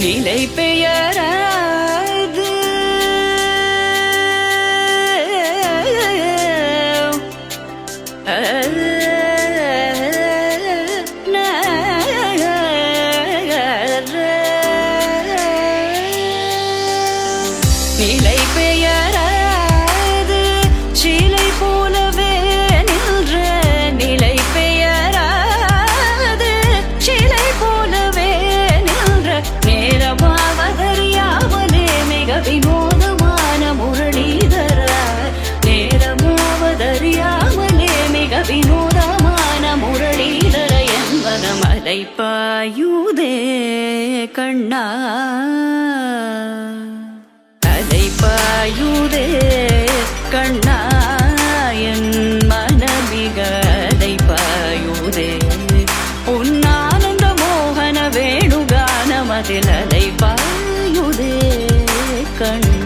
நிலை பெயராது நிலை பெயராது சிலை போலவே நின்ற நிலை பெயராது சிலை போலவே நின்ற நேரமாவதறியாமலே மிக வினோதமான முரளிதர நேரமாவதறியாமலே மிக வினோதமான முரளிதர என்பன மலை பாயுதே கண்ணா பாயுதே கண்ணா என் மனமிக அலை பாயுதே உன்னானந்த மோகன வேணுகானமதில் அலை பாயுதே கண்ணா.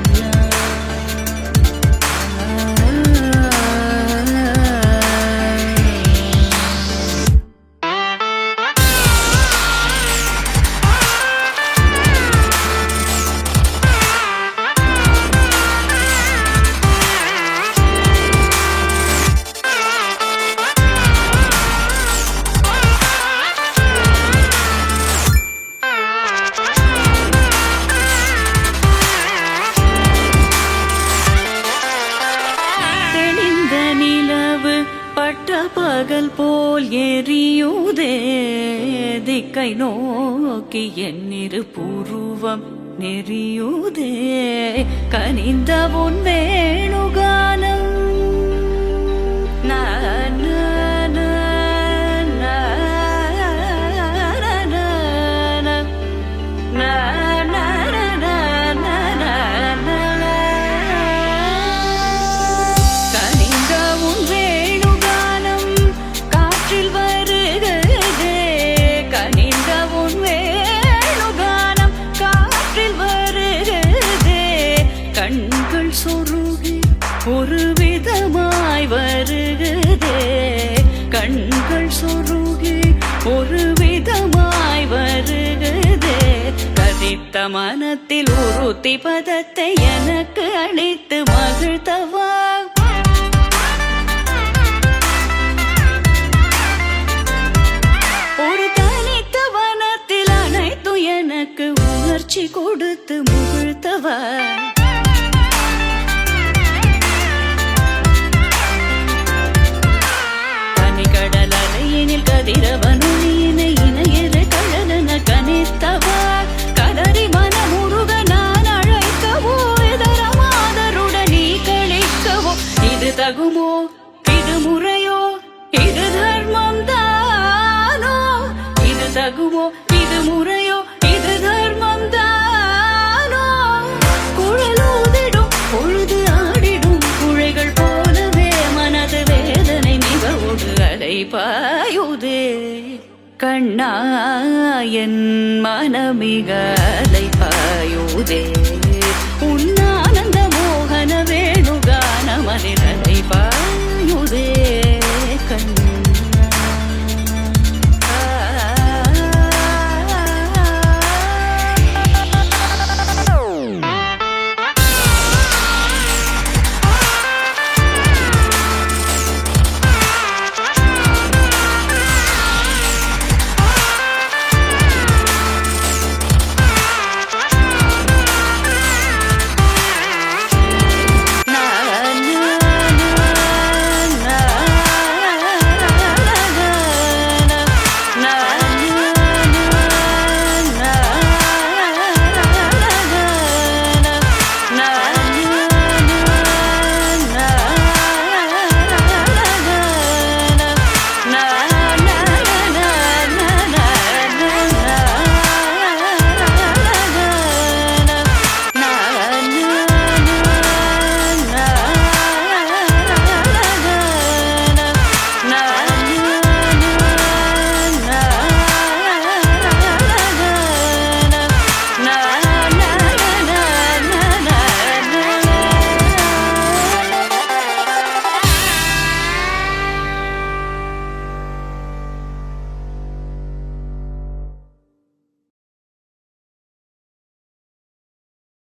பட்ட பகல் போல் எரியுதே திக்கை நோக்கி என்னிரு புருவம் நெறியுதே கனிந்த உன் வேணுகானம் கண்கள் சொருகி ஒரு விதமாய் வருகுதே கண்கள் சொருகி ஒரு விதமாய் வருகுதே கதித்த மனத்தில் உறுத்தி பதத்தை எனக்கு அளித்து மகிழ்த்தவா ஒரு தனித்த வனத்தில் அனைத்தும் எனக்கு உணர்ச்சி கொடுத்து முகிழ்த்தவா கதிரவனுயினை இணையர கழலன கனித்தவா கதறி மனமுருக நான் அழைக்கவோ இதரமாதருடன் நீ கழிக்கவோ இது தகுமோ இது முறையோ இது தர்மம் தானோ இது தகுமோ இது முறையோ இது தர்மம் தானோ குழலூதிடும் பொழுது ஆடிடும் குழைகள் போலவே மனது வேதனை மிகவோடு அலை பாயுதே கண்ணா என் மனமிக அலை பாயுதே.